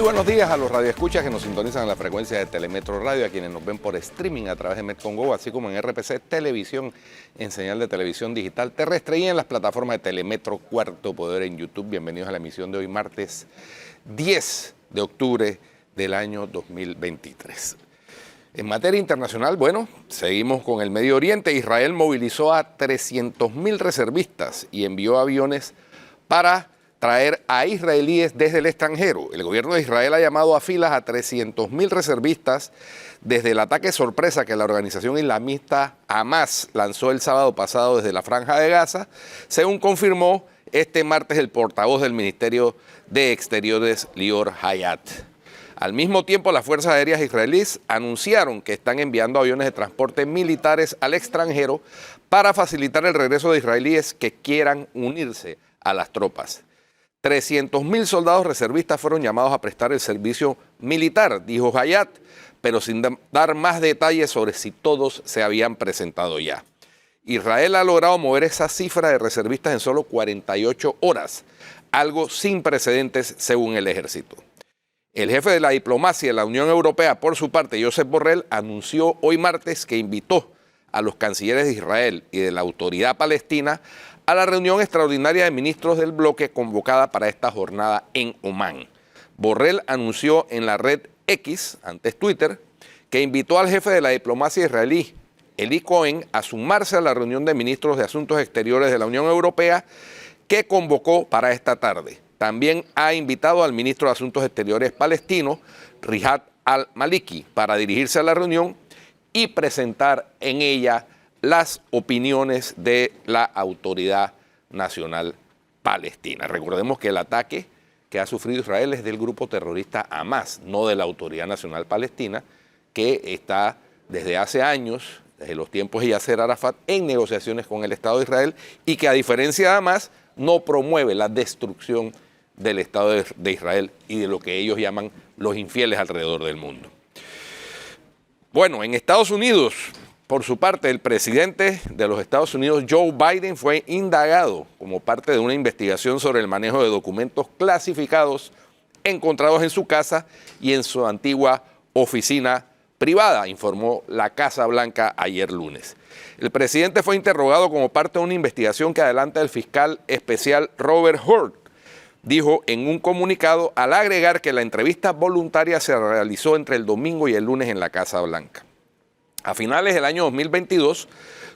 buenos días a los radioescuchas que nos sintonizan en la frecuencia de Telemetro Radio, a quienes nos ven por streaming a través de Metcongo, así como en RPC Televisión, en señal de televisión digital terrestre y en las plataformas de Telemetro Cuarto Poder en YouTube. Bienvenidos a la emisión de hoy, martes 10 de octubre del año 2023. En materia internacional, bueno, seguimos con el Medio Oriente. Israel movilizó a 300.000 reservistas y envió aviones para traer a israelíes desde el extranjero. El gobierno de Israel ha llamado a filas a 300.000 reservistas desde el ataque sorpresa que la organización islamista Hamas lanzó el sábado pasado desde la Franja de Gaza, según confirmó este martes el portavoz del Ministerio de Exteriores, Lior Hayat. Al mismo tiempo, las fuerzas aéreas israelíes anunciaron que están enviando aviones de transporte militares al extranjero para facilitar el regreso de israelíes que quieran unirse a las tropas. 300.000 soldados reservistas fueron llamados a prestar el servicio militar, dijo Hayat, pero sin dar más detalles sobre si todos se habían presentado ya. Israel ha logrado mover esa cifra de reservistas en solo 48 horas, algo sin precedentes según el ejército. El jefe de la diplomacia de la Unión Europea, por su parte, Josep Borrell, anunció hoy martes que invitó a los cancilleres de Israel y de la autoridad palestina a la reunión extraordinaria de ministros del bloque convocada para esta jornada en Omán. Borrell anunció en la red X, antes Twitter, que invitó al jefe de la diplomacia israelí, Eli Cohen, a sumarse a la reunión de ministros de Asuntos Exteriores de la Unión Europea que convocó para esta tarde. También ha invitado al ministro de Asuntos Exteriores palestino, Riyad al-Maliki, para dirigirse a la reunión y presentar en ella las opiniones de la Autoridad Nacional Palestina. Recordemos que el ataque que ha sufrido Israel es del grupo terrorista Hamas, no de la Autoridad Nacional Palestina, que está desde hace años, desde los tiempos de Yasser Arafat, en negociaciones con el Estado de Israel y que, a diferencia de Hamas, no promueve la destrucción del Estado de Israel y de lo que ellos llaman los infieles alrededor del mundo. Bueno, en Estados Unidos, por su parte, el presidente de los Estados Unidos, Joe Biden, fue indagado como parte de una investigación sobre el manejo de documentos clasificados encontrados en su casa y en su antigua oficina privada, informó la Casa Blanca ayer lunes. El presidente fue interrogado como parte de una investigación que adelanta el fiscal especial Robert Hur, dijo en un comunicado al agregar que la entrevista voluntaria se realizó entre el domingo y el lunes en la Casa Blanca. A finales del año 2022,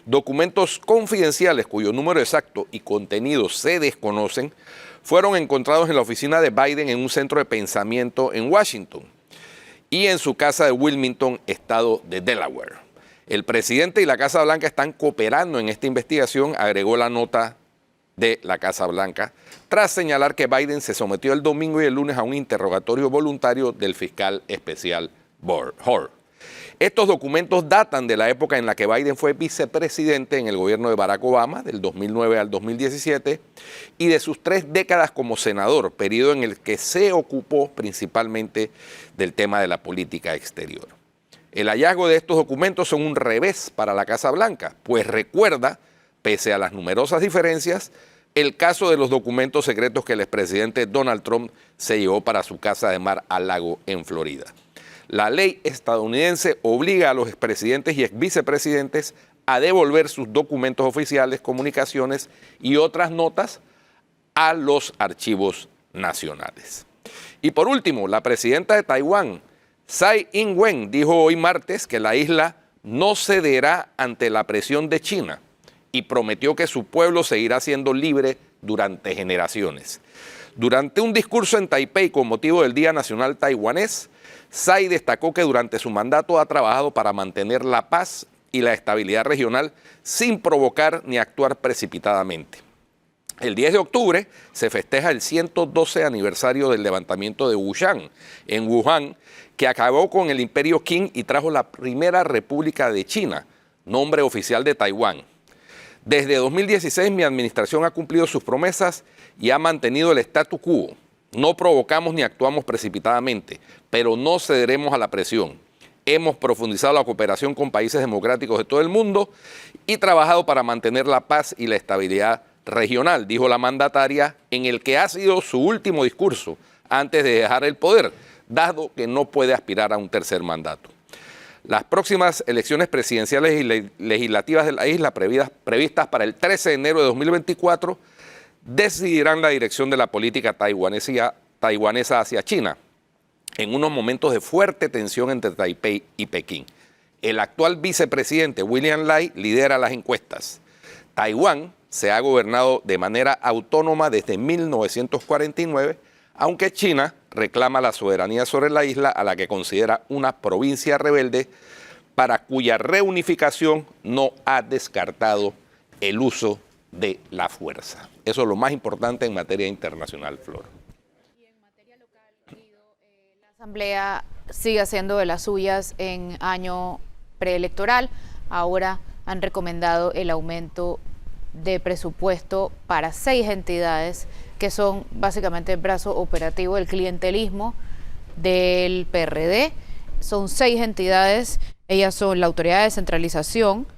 documentos confidenciales cuyo número exacto y contenido se desconocen fueron encontrados en la oficina de Biden en un centro de pensamiento en Washington y en su casa de Wilmington, estado de Delaware. El presidente y la Casa Blanca están cooperando en esta investigación, agregó la nota de la Casa Blanca, tras señalar que Biden se sometió el domingo y el lunes a un interrogatorio voluntario del fiscal especial Hur. Estos documentos datan de la época en la que Biden fue vicepresidente en el gobierno de Barack Obama, del 2009 al 2017, y de sus 3 décadas como senador, periodo en el que se ocupó principalmente del tema de la política exterior. El hallazgo de estos documentos son un revés para la Casa Blanca, pues recuerda, pese a las numerosas diferencias, el caso de los documentos secretos que el expresidente Donald Trump se llevó para su casa de Mar-a-Lago en Florida. La ley estadounidense obliga a los expresidentes y exvicepresidentes a devolver sus documentos oficiales, comunicaciones y otras notas a los archivos nacionales. Y por último, la presidenta de Taiwán, Tsai Ing-wen, dijo hoy martes que la isla no cederá ante la presión de China y prometió que su pueblo seguirá siendo libre durante generaciones. Durante un discurso en Taipei con motivo del Día Nacional Taiwanés, Tsai destacó que durante su mandato ha trabajado para mantener la paz y la estabilidad regional sin provocar ni actuar precipitadamente. El 10 de octubre se festeja el 112 aniversario del levantamiento de Wuhan, en Wuhan, que acabó con el Imperio Qing y trajo la primera República de China, nombre oficial de Taiwán. Desde 2016 mi administración ha cumplido sus promesas y ha mantenido el statu quo. No provocamos ni actuamos precipitadamente, pero no cederemos a la presión. Hemos profundizado la cooperación con países democráticos de todo el mundo y trabajado para mantener la paz y la estabilidad regional, dijo la mandataria en el que ha sido su último discurso antes de dejar el poder, dado que no puede aspirar a un tercer mandato. Las próximas elecciones presidenciales y legislativas de la isla, previstas para el 13 de enero de 2024, decidirán la dirección de la política taiwanesa hacia China, en unos momentos de fuerte tensión entre Taipei y Pekín. El actual vicepresidente William Lai lidera las encuestas. Taiwán se ha gobernado de manera autónoma desde 1949, aunque China reclama la soberanía sobre la isla, a la que considera una provincia rebelde, para cuya reunificación no ha descartado el uso de la fuerza. Eso es lo más importante en materia internacional, Flor. Y en materia local, Guido, la Asamblea sigue haciendo de las suyas en año preelectoral. Ahora han recomendado el aumento de presupuesto para 6 entidades que son básicamente el brazo operativo del clientelismo del PRD. Son 6 entidades, ellas son la Autoridad de Descentralización,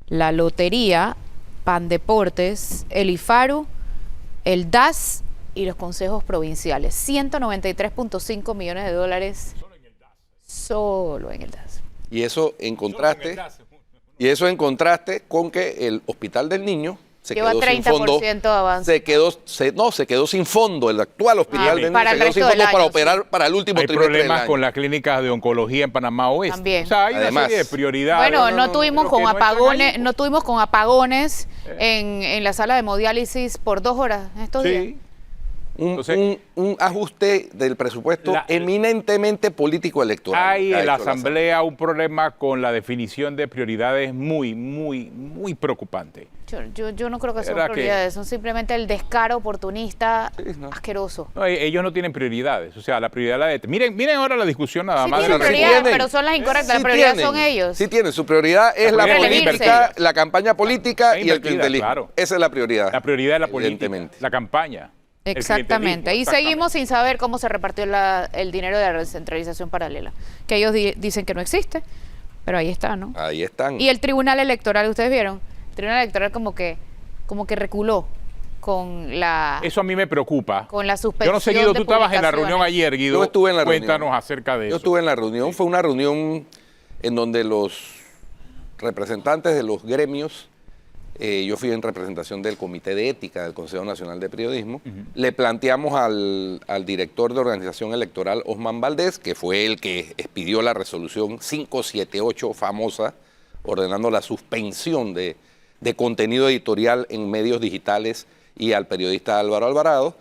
la Lotería, Pandeportes, el IFARU, el DAS y los consejos provinciales. 193.5 millones de dólares solo en el DAS. Y eso en contraste, con que el Hospital del Niño se lleva quedó 30% sin fondo, de avance. se quedó sin fondo. El actual Hospital del Niño para se el quedó sin resto del fondo para año, operar para el último Hay trimestre del problemas año. con las clínicas de oncología en Panamá Oeste. También. O sea, hay Además, una serie de prioridades. Bueno, no tuvimos con apagones, no tuvimos con apagones en en la sala de hemodiálisis por 2 horas en estos días. Sí. Un ajuste del presupuesto eminentemente político electoral. Hay en la Asamblea un problema con la definición de prioridades muy preocupante. Yo no creo que son prioridades, son simplemente el descaro oportunista asqueroso. No, ellos no tienen prioridades, o sea, la prioridad la de... Miren ahora la discusión nada más. Tienen prioridades, pero son las incorrectas, la prioridad son ellos. Sí tienen, su prioridad es la política, la campaña política y el clientelismo. Claro. Esa es la prioridad. La prioridad es la política, la campaña. Exactamente, y seguimos sin saber cómo se repartió el dinero de la descentralización paralela, que ellos dicen que no existe, pero ahí está, ¿no? Ahí están. Y el Tribunal Electoral, ¿ustedes vieron? El Tribunal Electoral como que reculó con la... Eso a mí me preocupa. Con la suspensión. Yo no sé, Guido, tú estabas en la reunión ayer, Guido. Yo estuve en la reunión. Cuéntanos reunión. Acerca de eso. Yo estuve en la reunión, fue una reunión en donde los representantes de los gremios, yo fui en representación del Comité de Ética del Consejo Nacional de Periodismo, le planteamos al director de organización electoral, Osman Valdés, que fue el que expidió la resolución 578 famosa, ordenando la suspensión de contenido editorial en medios digitales, y al periodista Álvaro Alvarado,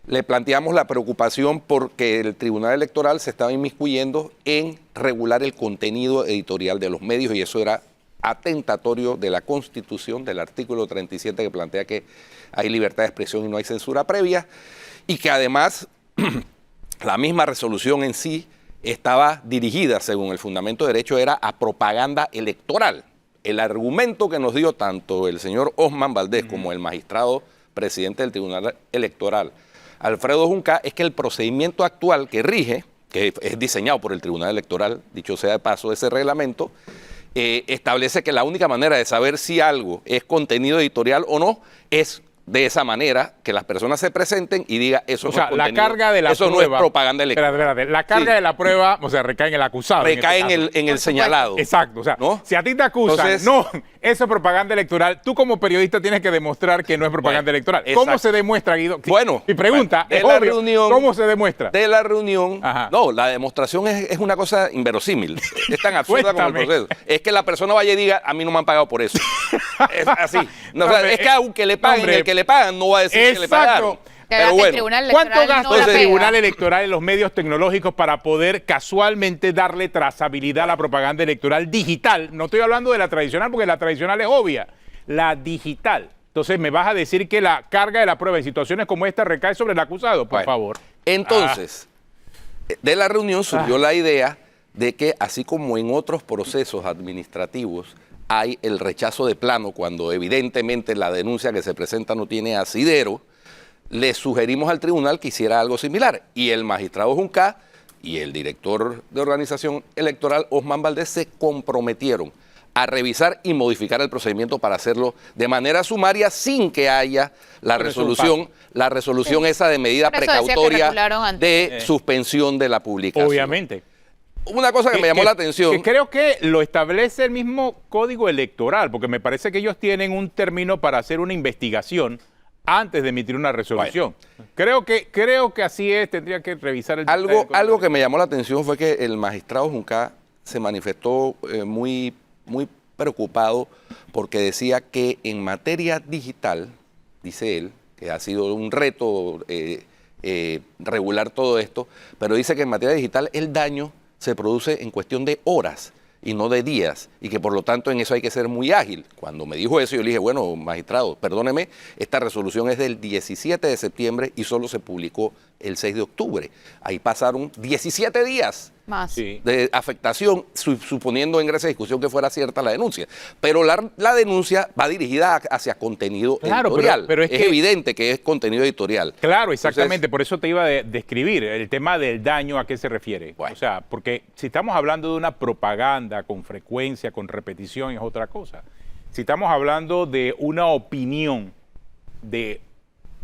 le planteamos la preocupación porque el Tribunal Electoral se estaba inmiscuyendo en regular el contenido editorial de los medios, y eso era atentatorio de la Constitución, del artículo 37, que plantea que hay libertad de expresión y no hay censura previa, y que además la misma resolución en sí estaba dirigida, según el fundamento de derecho, era a propaganda electoral. El argumento que nos dio tanto el señor Osman Valdés como el magistrado presidente del Tribunal Electoral, Alfredo Junca, es que el procedimiento actual que rige, que es diseñado por el Tribunal Electoral, dicho sea de paso, ese reglamento, establece que la única manera de saber si algo es contenido editorial o no es de esa manera, que las personas se presenten y digan eso. O sea, no es la carga de la eso prueba, no es propaganda electoral. Espérate, la carga de la prueba, o sea, recae en el acusado. Recae en el señalado. Exacto, o sea, ¿no? Si a ti te acusan, entonces, no, eso es propaganda electoral, tú como periodista tienes que demostrar que no es propaganda electoral. Exacto. ¿Cómo se demuestra, Guido? Bueno, mi pregunta es la obvio, reunión, ¿cómo se demuestra? De la reunión, no, la demostración es una cosa inverosímil, es tan absurda como el proceso. Es que la persona vaya y diga, a mí no me han pagado por eso. Es así. No, o sea, es que aunque le paguen, el que le pagan no va a decir que le pagaron. Pero bueno, ¿cuánto gasta el Tribunal Electoral en los medios tecnológicos para poder casualmente darle trazabilidad a la propaganda electoral digital? No estoy hablando de la tradicional, porque la tradicional es obvia, la digital. Entonces, ¿me vas a decir que la carga de la prueba en situaciones como esta recae sobre el acusado? Por favor. Entonces, de la reunión surgió la idea de que, así como en otros procesos administrativos hay el rechazo de plano cuando evidentemente la denuncia que se presenta no tiene asidero, le sugerimos al tribunal que hiciera algo similar. Y el magistrado Junca y el director de organización electoral, Osman Valdés, se comprometieron a revisar y modificar el procedimiento para hacerlo de manera sumaria sin que haya la resolución esa de medida precautoria de suspensión de la publicación. Obviamente. Una cosa que me llamó la atención. Que creo que lo establece el mismo Código Electoral, porque me parece que ellos tienen un término para hacer una investigación antes de emitir una resolución. Bueno. Creo que así es, tendría que revisar el... Algo que me llamó la atención fue que el magistrado Junca se manifestó muy preocupado porque decía que en materia digital, dice él, que ha sido un reto regular todo esto, pero dice que en materia digital el daño se produce en cuestión de horas y no de días, y que por lo tanto en eso hay que ser muy ágil. Cuando me dijo eso, yo le dije, bueno, magistrado, perdóneme, esta resolución es del 17 de septiembre y solo se publicó el 6 de octubre. Ahí pasaron 17 días más de afectación, suponiendo en esa discusión que fuera cierta la denuncia. Pero la denuncia va dirigida hacia contenido editorial. Pero es evidente que es contenido editorial. Claro, exactamente. Entonces, por eso te iba a describir el tema del daño, ¿a qué se refiere? Bueno. O sea, porque si estamos hablando de una propaganda con frecuencia, con repetición, es otra cosa. Si estamos hablando de una opinión de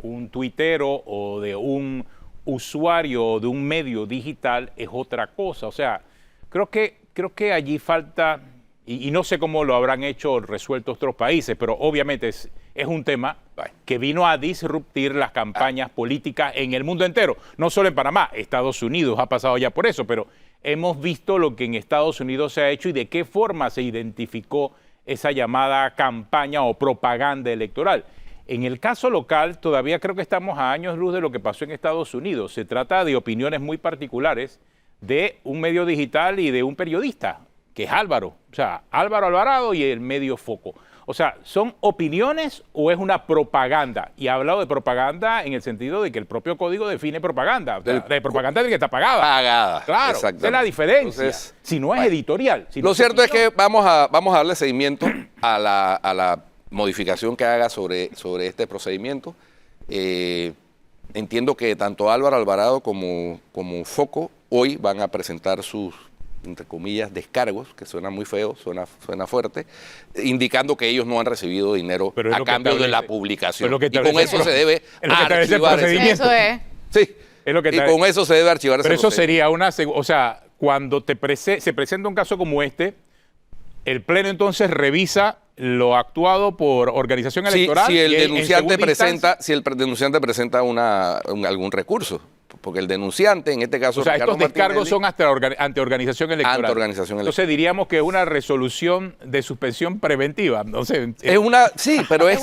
un tuitero o de un usuario de un medio digital, es otra cosa. O sea, creo que allí falta, y no sé cómo lo habrán hecho o resuelto otros países, pero obviamente es un tema que vino a disruptir las campañas políticas en el mundo entero, no solo en Panamá. Estados Unidos ha pasado ya por eso, pero hemos visto lo que en Estados Unidos se ha hecho y de qué forma se identificó esa llamada campaña o propaganda electoral. En el caso local, todavía creo que estamos a años luz de lo que pasó en Estados Unidos. Se trata de opiniones muy particulares de un medio digital y de un periodista, que es Álvaro. O sea, Álvaro Alvarado y el medio Foco. O sea, ¿son opiniones o es una propaganda? Y ha hablado de propaganda en el sentido de que el propio código define propaganda. O sea, de propaganda de que está pagada. Pagada. Claro, esa es la diferencia. Entonces, si no es editorial. Si lo cierto es que vamos a darle seguimiento a la modificación que haga sobre este procedimiento. Entiendo que tanto Álvaro Alvarado como Foco hoy van a presentar sus, entre comillas, descargos, que suena muy feo, suena fuerte, indicando que ellos no han recibido dinero a cambio de la publicación. Y con eso se debe archivar eso es. Sí, y con eso se debe archivar ese procedimiento. Pero eso sería una... O sea, cuando se presenta un caso como este, el Pleno entonces revisa lo actuado por organización electoral. Si el denunciante presenta algún recurso, porque el denunciante, en este caso, o sea, estos descargos son ante organización electoral. Ante organización electoral. Entonces diríamos que es una resolución de suspensión preventiva. Entonces, sí, pero es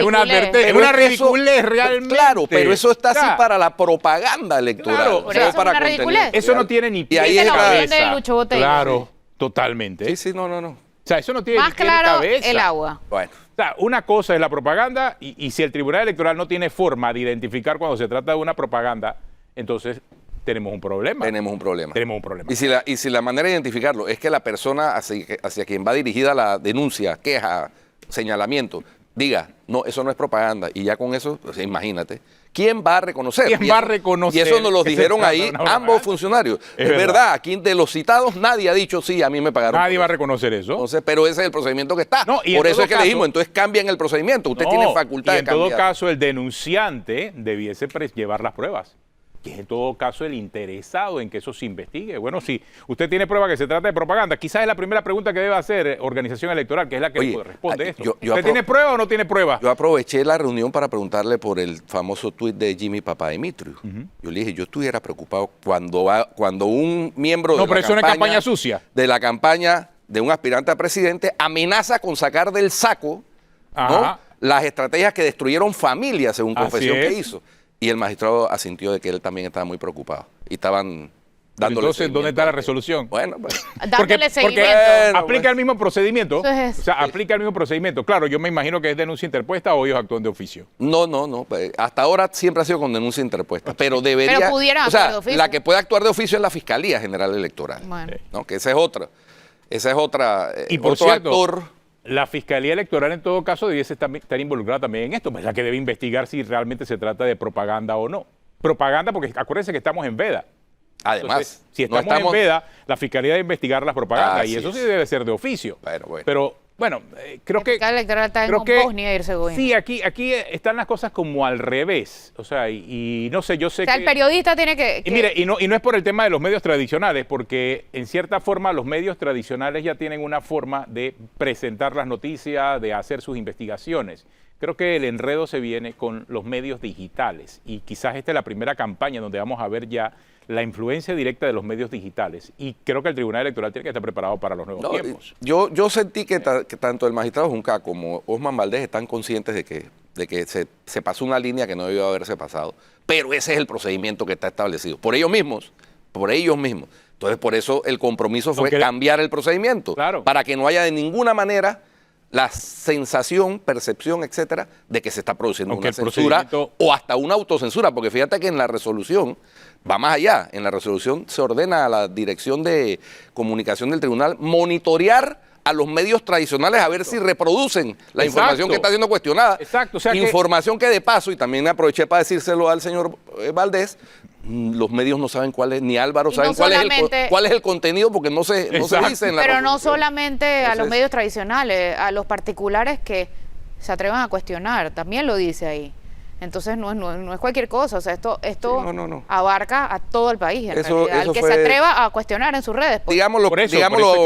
una ridiculez realmente. Claro, pero eso está así para la propaganda electoral. Claro, para contenido. Eso no tiene ni pie ni cabeza. Claro, totalmente. Sí, no. O sea, eso no tiene más ni claro cabeza. El agua. Bueno. O sea, una cosa es la propaganda y si el Tribunal Electoral no tiene forma de identificar cuando se trata de una propaganda, entonces tenemos un problema. Tenemos un problema. Y si la manera de identificarlo es que la persona hacia quien va dirigida la denuncia, queja, señalamiento, diga, no, eso no es propaganda, y ya con eso, pues, imagínate, ¿quién va a reconocer? Y eso nos lo dijeron ahí ambos funcionarios. Es verdad, aquí de los citados nadie ha dicho, sí, a mí me pagaron. Nadie va a reconocer eso. Entonces, pero ese es el procedimiento que está. Por eso es que le dijimos, entonces cambien el procedimiento. Usted tiene facultad de cambiar. En todo caso, el denunciante debiese llevar las pruebas, que es en todo caso el interesado en que eso se investigue. Bueno, si usted tiene prueba que se trata de propaganda, quizás es la primera pregunta que debe hacer organización electoral, que es la que responde esto. ¿Usted tiene prueba o no tiene prueba? Yo aproveché la reunión para preguntarle por el famoso tuit de Jimmy Papadimitriou. Yo le dije, yo estuviera preocupado cuando un miembro de la campaña de un aspirante a presidente amenaza con sacar del saco, ¿no?, las estrategias que destruyeron familias, según confesión que hizo. Y el magistrado asintió de que él también estaba muy preocupado. Y estaban dándole entonces, ¿dónde está la resolución? Bueno, pues. Dándole seguimiento. Porque aplica el mismo procedimiento. O sea, aplica el mismo procedimiento. Claro, yo me imagino que es denuncia interpuesta o ellos actúan de oficio. No. Hasta ahora siempre ha sido con denuncia interpuesta. Pero debería... Pero pudieran actuar de oficio. La que puede actuar de oficio es la Fiscalía General Electoral. Bueno. ¿No? Que esa es otra. Y por cierto, actor. La Fiscalía Electoral en todo caso debiese estar involucrada también en esto, pues la que debe investigar si realmente se trata de propaganda o no. Propaganda porque acuérdense que estamos en veda. Además, entonces, si estamos en veda, la Fiscalía debe investigar las propagandas y eso sí debe ser de oficio. Bueno. Pero bueno, creo que... La electoral está en Bosnia y Herzegovina. Sí, aquí están las cosas como al revés. O sea, y no sé, yo sé que... O sea, el periodista tiene que... Y mire, y no es por el tema de los medios tradicionales, porque en cierta forma los medios tradicionales ya tienen una forma de presentar las noticias, de hacer sus investigaciones. Creo que el enredo se viene con los medios digitales y quizás esta es la primera campaña donde vamos a ver ya la influencia directa de los medios digitales y creo que el Tribunal Electoral tiene que estar preparado para los nuevos tiempos. Yo sentí que tanto el magistrado Junca como Osman Valdés están conscientes de que se pasó una línea que no debió haberse pasado, pero ese es el procedimiento que está establecido por ellos mismos. Entonces, por eso el compromiso fue cambiar el procedimiento, para que no haya de ninguna manera la sensación, percepción, etcétera, de que se está produciendo una censura o hasta una autocensura, porque fíjate que en la resolución va más allá. En la resolución se ordena a la Dirección de Comunicación del Tribunal monitorear a los medios tradicionales a ver si reproducen la información que está siendo cuestionada. Exacto. O sea, información que de paso, y también aproveché para decírselo al señor Valdés, los medios no saben cuál es, ni Álvaro saben cuál es el contenido porque no se dice en la Pero no solamente a los medios tradicionales, a los particulares que se atrevan a cuestionar, también lo dice ahí. Entonces no es cualquier cosa, o sea, esto abarca a todo el país, en realidad, al que se atreva a cuestionar en sus redes. Pues. Digámoslo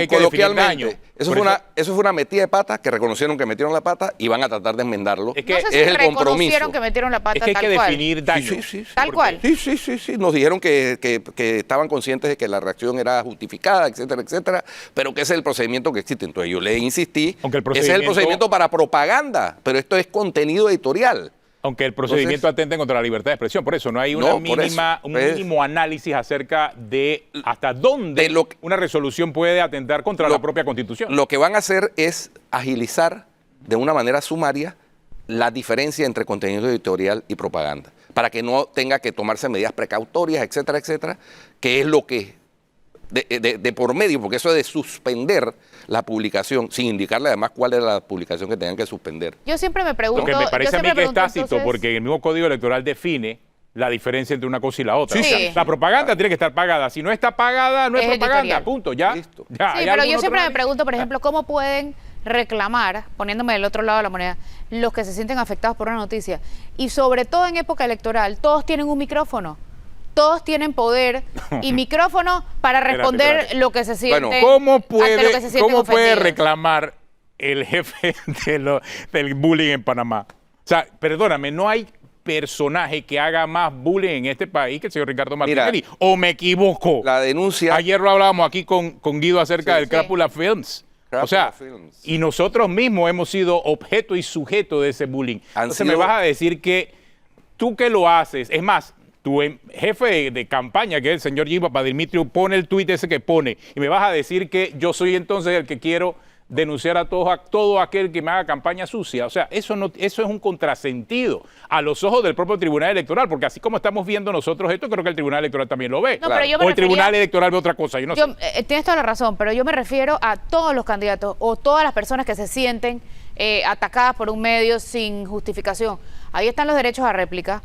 coloquialmente, eso fue una metida de pata que reconocieron que metieron la pata y van a tratar de enmendarlo. Es el compromiso. Que metieron la pata, es que hay que definir daño. Tal cual. Sí. Nos dijeron que estaban conscientes de que la reacción era justificada, etcétera, etcétera, pero que ese es el procedimiento que existe. Entonces yo le insistí, ese es el procedimiento para propaganda, pero esto es contenido editorial. Aunque el procedimiento atente contra la libertad de expresión. Por eso no hay un mínimo análisis acerca de hasta dónde una resolución puede atentar contra la propia Constitución. Lo que van a hacer es agilizar de una manera sumaria la diferencia entre contenido editorial y propaganda, para que no tenga que tomarse medidas precautorias, etcétera, etcétera, que es lo que de por medio, porque eso de suspender la publicación, sin indicarle además cuál era la publicación que tenían que suspender. Yo siempre me pregunto... Lo que me parece a mí que es tácito, porque el mismo Código Electoral define la diferencia entre una cosa y la otra. Sí. La propaganda tiene que estar pagada. Si no está pagada, no es propaganda. Editorial. Punto. Ya. Listo. Ya. Sí, pero yo siempre me pregunto, por ejemplo, ¿cómo pueden reclamar, poniéndome del otro lado de la moneda, los que se sienten afectados por una noticia? Y sobre todo en época electoral, todos tienen un micrófono. Todos tienen poder y micrófono para responder lo que se siente. Bueno, ¿cómo puede reclamar el jefe del bullying en Panamá? O sea, perdóname, no hay personaje que haga más bullying en este país que el señor Ricardo Martinelli. ¿O me equivoco? La denuncia... Ayer lo hablábamos aquí con Guido acerca del Crápula Films. O sea, y nosotros mismos hemos sido objeto y sujeto de ese bullying. Entonces me vas a decir que tú que lo haces, es más, tu jefe de campaña, que es el señor Jim Papadimitriou, pone el tuit ese que pone, y me vas a decir que yo soy entonces el que quiero denunciar a todo aquel que me haga campaña sucia. O sea, eso es un contrasentido a los ojos del propio Tribunal Electoral, porque así como estamos viendo nosotros esto, creo que el Tribunal Electoral también lo ve. No, pero yo me o el Tribunal Electoral ve otra cosa. Yo no sé. Tienes toda la razón, pero yo me refiero a todos los candidatos o todas las personas que se sienten atacadas por un medio sin justificación. Ahí están los derechos a réplica.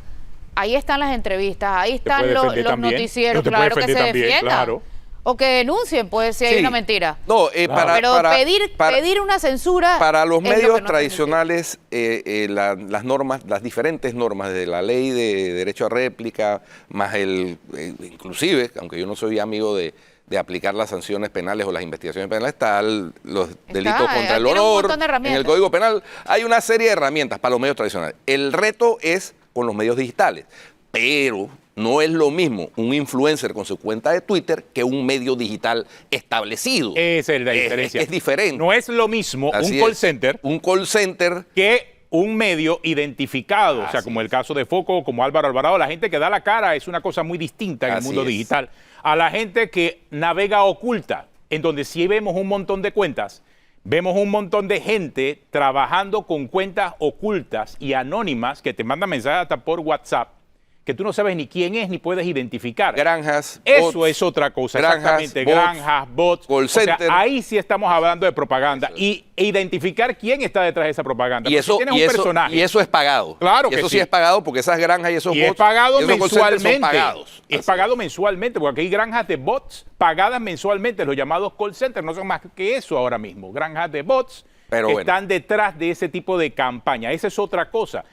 Ahí están las entrevistas, ahí están los noticieros, claro que se defiendan. Claro. O que denuncien, pues, si hay una mentira. No, pedir una censura... Para los medios tradicionales, las diferentes normas de la ley de derecho a réplica, más inclusive, aunque yo no soy amigo de aplicar las sanciones penales o las investigaciones penales, están los delitos contra el honor, en el Código Penal. Hay una serie de herramientas para los medios tradicionales. El reto es con los medios digitales, pero no es lo mismo un influencer con su cuenta de Twitter que un medio digital establecido. Esa es la diferencia. Es diferente. No es lo mismo un call center que un medio identificado, o sea, como el caso de Foco, como Álvaro Alvarado. La gente que da la cara es una cosa muy distinta en el mundo digital a la gente que navega oculta, en donde sí vemos un montón de cuentas. Vemos un montón de gente trabajando con cuentas ocultas y anónimas que te mandan mensajes hasta por WhatsApp, que tú no sabes ni quién es ni puedes identificar. Granjas, Eso bots, es otra cosa, granjas, exactamente. bots, Granjas, bots. call center. O sea, ahí sí estamos hablando de propaganda y identificar quién está detrás de esa propaganda. Y eso, tienes un personaje. y eso es pagado. Claro y que eso sí es pagado porque esas granjas y esos y bots es pagado esos call centers mensualmente. son pagados. Es pagado mensualmente, porque aquí hay granjas de bots pagadas mensualmente, los llamados call centers, no son más que eso ahora mismo. Granjas de bots Pero que bueno. están detrás de ese tipo de campaña. Esa es otra cosa.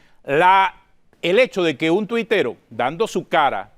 El hecho de que un tuitero, dando su cara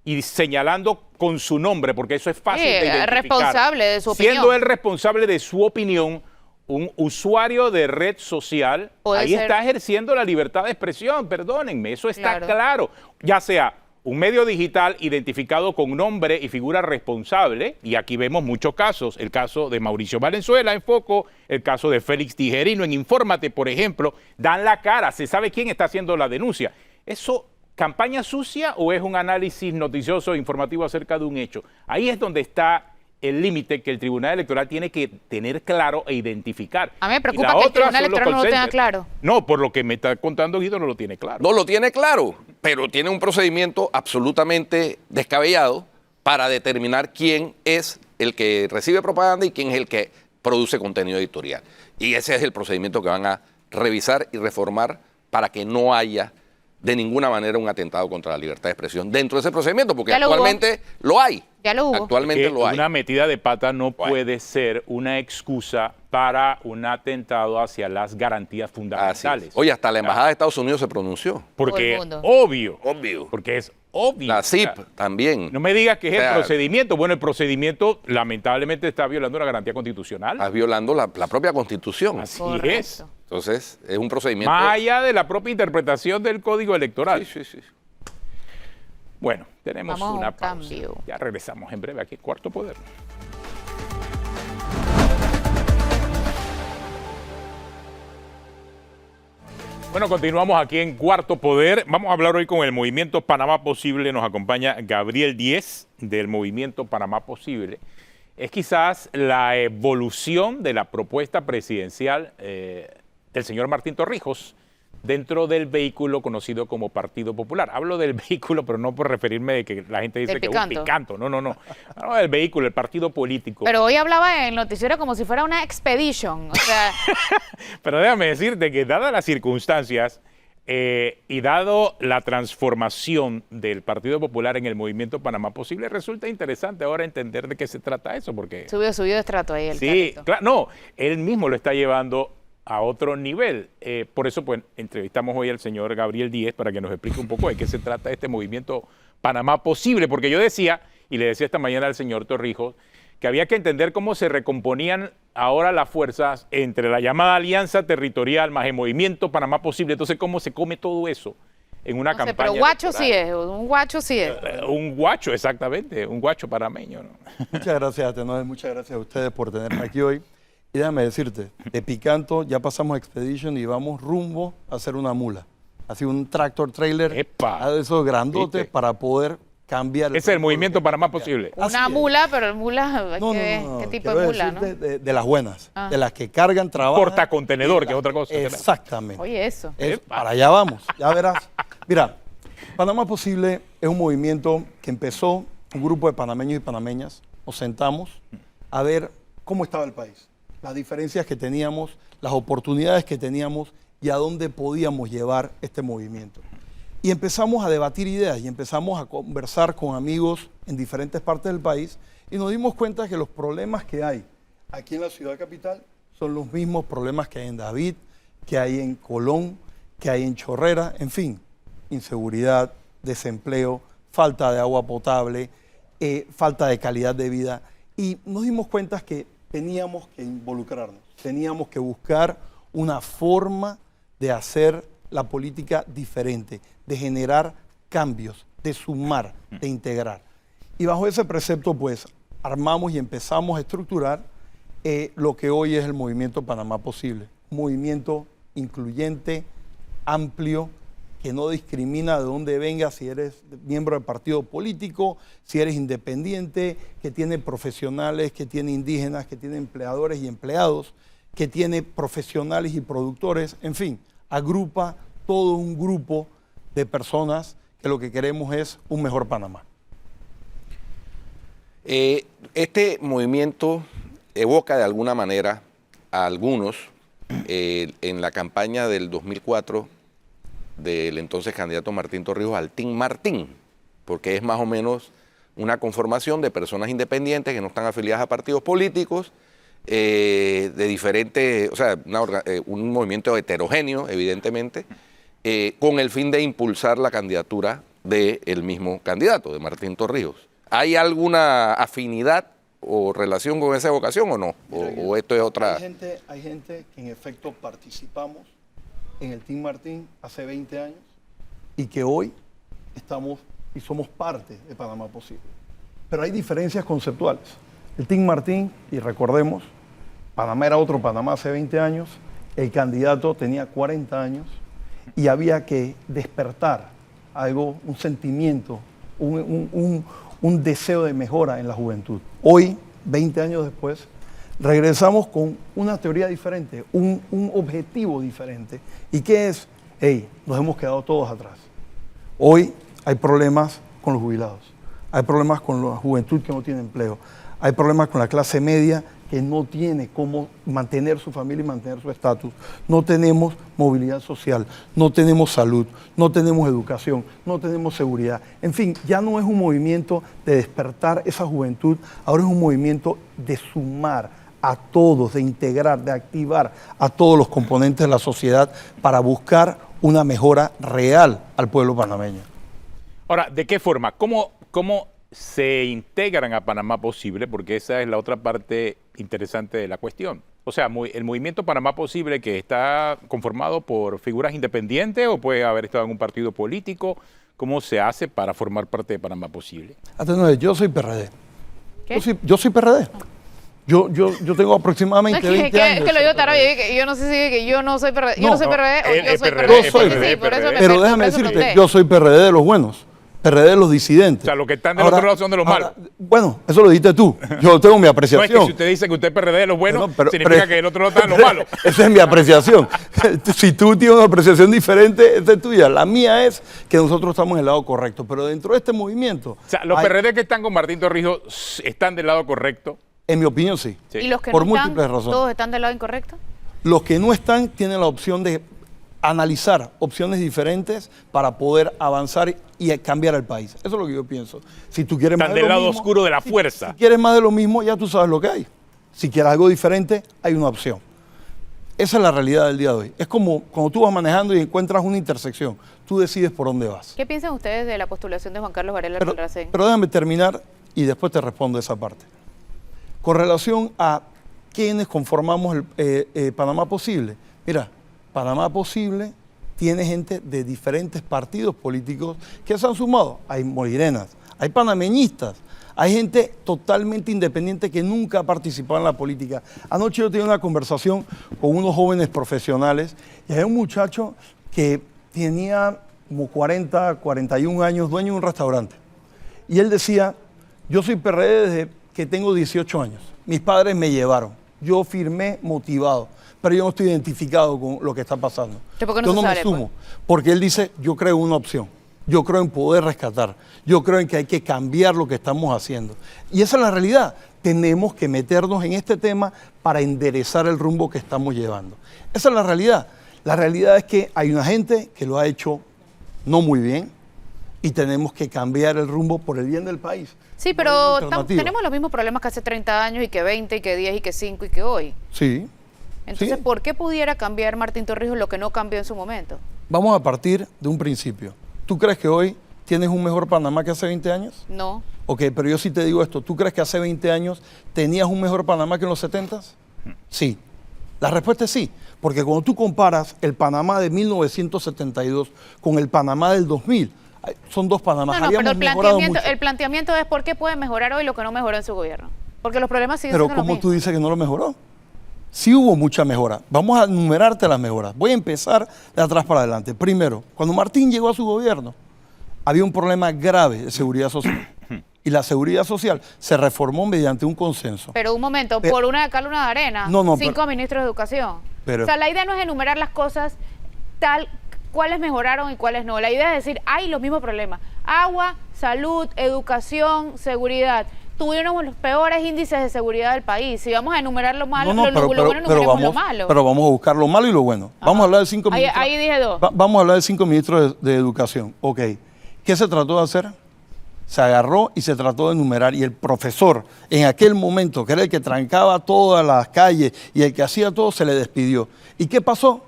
y señalando con su nombre, porque eso es fácil de identificar. Responsable de su opinión. Siendo él responsable de su opinión, un usuario de red social, Puede ahí ser. está ejerciendo la libertad de expresión, perdónenme, eso está Claro. claro. Ya sea un medio digital identificado con nombre y figura responsable, y aquí vemos muchos casos, el caso de Mauricio Valenzuela en Foco, el caso de Félix Tijerino en Infórmate, por ejemplo, dan la cara, se sabe quién está haciendo la denuncia. ¿Eso campaña sucia o es un análisis noticioso e informativo acerca de un hecho? Ahí es donde está el límite que el Tribunal Electoral tiene que tener claro e identificar. A mí me Y preocupa la que el otra Tribunal son los Electoral no lo call tenga centers. claro. No, por lo que me está contando Guido, no lo tiene claro. No lo tiene claro, pero tiene un procedimiento absolutamente descabellado para determinar quién es el que recibe propaganda y quién es el que produce contenido editorial. Y ese es el procedimiento que van a revisar y reformar para que no haya de ninguna manera un atentado contra la libertad de expresión dentro de ese procedimiento, porque Ya lo hubo. actualmente lo hay. Ya lo hubo. Actualmente Que lo hay. una metida de pata no Bueno. puede ser una excusa para un atentado hacia las garantías Así fundamentales. es. Oye, hasta la Embajada de Estados Unidos se pronunció. Porque Todo el mundo. Obvio. porque es obvio. La CIP O sea, también. no me digas que es O sea, el procedimiento. Bueno, el procedimiento lamentablemente está violando la garantía constitucional. Estás violando la propia Constitución. Así Correcto. es. Entonces, es un procedimiento. Más allá de la propia interpretación del Código Electoral. Sí. Bueno, tenemos Vamos a una un pausa. cambio. Ya regresamos en breve aquí en Cuarto Poder. Bueno, continuamos aquí en Cuarto Poder. Vamos a hablar hoy con el Movimiento Panamá Posible. Nos acompaña Gabriel Díez del Movimiento Panamá Posible. Es quizás la evolución de la propuesta presidencial del señor Martín Torrijos dentro del vehículo conocido como Partido Popular. Hablo del vehículo, pero no por referirme de que la gente dice Del que es un picanto. picanto. No. Hablo del vehículo, el partido político. Pero hoy hablaba en el noticiero como si fuera una expedition. O sea, Pero déjame decirte que dadas las circunstancias y dado la transformación del Partido Popular en el Movimiento Panamá Posible, resulta interesante ahora entender de qué se trata eso, porque subió de estrato ahí el sí, carrito. claro, no, él mismo lo está llevando a otro nivel. Por eso, pues, entrevistamos hoy al señor Gabriel Díez para que nos explique un poco de qué se trata este Movimiento Panamá Posible, porque yo decía, y le decía esta mañana al señor Torrijos, que había que entender cómo se recomponían ahora las fuerzas entre la llamada Alianza Territorial más el Movimiento Panamá Posible. Entonces, ¿cómo se come todo eso en una No sé, campaña pero guacho electoral? sí es, un guacho sí es. Un guacho, exactamente, un guacho panameño, ¿no? Muchas gracias, Atenor, muchas gracias a ustedes por tenerme aquí hoy. Y déjame decirte, de Picanto ya pasamos Expedition y vamos rumbo a hacer una mula. Así un tractor trailer, ¡Epa! de esos grandotes ¿Viste? para poder cambiar. Ese es el Movimiento Panamá Posible. Así Una es. mula, pero el mula, hay No, que ver no, qué no, tipo quiero de mula, ¿no? decirte de las buenas, Ah. de las que cargan trabajo. Portacontenedor, que es otra cosa. Exactamente. Oye, eso. Para allá vamos, ya verás. Mira, Panamá Posible es un movimiento que empezó un grupo de panameños y panameñas. Nos sentamos a ver cómo estaba el país, las diferencias que teníamos, las oportunidades que teníamos y a dónde podíamos llevar este movimiento. Y empezamos a debatir ideas y empezamos a conversar con amigos en diferentes partes del país y nos dimos cuenta que los problemas que hay aquí en la ciudad capital son los mismos problemas que hay en David, que hay en Colón, que hay en Chorrera, en fin, inseguridad, desempleo, falta de agua potable, falta de calidad de vida. Y nos dimos cuenta que teníamos que involucrarnos, teníamos que buscar una forma de hacer la política diferente, de generar cambios, de sumar, de integrar. Y bajo ese precepto, pues, armamos y empezamos a estructurar lo que hoy es el Movimiento Panamá Posible. Un movimiento incluyente, amplio, que no discrimina de dónde vengas, si eres miembro del partido político, si eres independiente, que tiene profesionales, que tiene indígenas, que tiene empleadores y empleados, que tiene profesionales y productores, en fin, agrupa todo un grupo de personas que lo que queremos es un mejor Panamá. Este movimiento evoca de alguna manera a algunos en la campaña del 2004 del entonces candidato Martín Torrijos al Team Martín, porque es más o menos una conformación de personas independientes que no están afiliadas a partidos políticos, de diferentes, o sea, un movimiento heterogéneo, evidentemente, con el fin de impulsar la candidatura del mismo candidato, de Martín Torrijos. ¿Hay alguna afinidad o relación con esa evocación o no? ¿O esto es otra...? Hay gente que en efecto participamos en el Team Martín hace 20 años y que hoy estamos y somos parte de Panamá Posible. Pero hay diferencias conceptuales. El Team Martín, y recordemos, Panamá era otro Panamá hace 20 años, el candidato tenía 40 años y había que despertar algo, un sentimiento, un deseo de mejora en la juventud. Hoy, 20 años después, regresamos con una teoría diferente, un objetivo diferente. ¿Y qué es? Nos hemos quedado todos atrás. Hoy hay problemas con los jubilados, hay problemas con la juventud que no tiene empleo, hay problemas con la clase media que no tiene cómo mantener su familia y mantener su estatus. No tenemos movilidad social, no tenemos salud, no tenemos educación, no tenemos seguridad. En fin, ya no es un movimiento de despertar esa juventud, ahora es un movimiento de sumar a todos, de integrar, de activar a todos los componentes de la sociedad para buscar una mejora real al pueblo panameño. Ahora, ¿de qué forma? ¿Cómo se integran a Panamá Posible? Porque esa es la otra parte interesante de la cuestión. O sea, el movimiento Panamá Posible, que está conformado por figuras independientes o puede haber estado en un partido político, ¿cómo se hace para formar parte de Panamá Posible? Yo soy PRD. ¿Qué? Yo soy PRD. Yo tengo aproximadamente 20 años. Es que lo digo tarde, que yo no sé si que yo no soy PRD. Yo no soy PRD o yo soy PRD. Yo soy Sí, por eso pero déjame decirte, yo soy PRD de los buenos. PRD de los disidentes. O sea, los que están del otro lado son de los malos. Bueno, eso lo dijiste tú. Yo tengo mi apreciación. No, es que si usted dice que usted es PRD de los buenos, significa que el otro lado está de los malos. Esa es mi apreciación. Si tú tienes una apreciación diferente, esa es tuya. La mía es que nosotros estamos en el lado correcto. Pero dentro de este movimiento... O sea, los PRD que están con Martín Torrijos están del lado correcto. En mi opinión, sí. ¿Y los que por no están, múltiples razones. todos están del lado incorrecto? Los que no están tienen la opción de analizar opciones diferentes para poder avanzar y cambiar el país. Eso es lo que yo pienso. Si tú quieres están más de del lo lado mismo, oscuro de la fuerza. Si quieres más de lo mismo, ya tú sabes lo que hay. Si quieres algo diferente, hay una opción. Esa es la realidad del día de hoy. Es como cuando tú vas manejando y encuentras una intersección. Tú decides por dónde vas. ¿Qué piensan ustedes de la postulación de Juan Carlos Varela Albarracín? Pero déjame terminar y después te respondo esa parte. Con relación a quiénes conformamos el Panamá Posible. Mira, Panamá Posible tiene gente de diferentes partidos políticos que se han sumado. Hay morenas, hay panameñistas, hay gente totalmente independiente que nunca ha participado en la política. Anoche yo tenía una conversación con unos jóvenes profesionales y hay un muchacho que tenía como 40, 41 años, dueño de un restaurante. Y él decía, yo soy PRD desde que tengo 18 años. Mis padres me llevaron. Yo firmé motivado, pero yo no estoy identificado con lo que está pasando. ¿Por qué no yo se no sale, me sumo, porque él dice, yo creo en una opción. Yo creo en poder rescatar. Yo creo en que hay que cambiar lo que estamos haciendo. Y esa es la realidad. Tenemos que meternos en este tema para enderezar el rumbo que estamos llevando. Esa es la realidad. La realidad es que hay una gente que lo ha hecho no muy bien y tenemos que cambiar el rumbo por el bien del país. Sí, pero tenemos los mismos problemas que hace 30 años y que 20 y que 10 y que 5 y que hoy. Sí. Entonces, sí. ¿por qué pudiera cambiar Martín Torrijos lo que no cambió en su momento? Vamos a partir de un principio. ¿Tú crees que hoy tienes un mejor Panamá que hace 20 años? No. Ok, pero yo sí te digo esto. ¿Tú crees que hace 20 años tenías un mejor Panamá que en los 70s? Sí. La respuesta es sí. Porque cuando tú comparas el Panamá de 1972 con el Panamá del 2000, son dos Panamás. No, pero el planteamiento es por qué puede mejorar hoy lo que no mejoró en su gobierno. Porque los problemas siguen siendo los mismos. Pero ¿cómo tú dices que no lo mejoró? Sí hubo mucha mejora. Vamos a enumerarte las mejoras. Voy a empezar de atrás para adelante. Primero, cuando Martín llegó a su gobierno, había un problema grave de seguridad social. Y la seguridad social se reformó mediante un consenso. Pero un momento, por una de cal, una de arena, 5 ministros de educación. O sea, la idea no es enumerar las cosas tal cuáles mejoraron y cuáles no. La idea es decir, hay los mismos problemas. Agua, salud, educación, seguridad. Tuvieron los peores índices de seguridad del país. Si vamos a enumerar lo malo, lo bueno, enumeremos lo malo. Pero vamos a buscar lo malo y lo bueno. Ajá. Vamos a hablar de 5 ministros. Ahí dije 2. Vamos a hablar de 5 ministros de educación. Ok. ¿Qué se trató de hacer? Se agarró y se trató de enumerar. Y el profesor, en aquel momento, que era el que trancaba todas las calles y el que hacía todo, se le despidió. ¿Y qué pasó?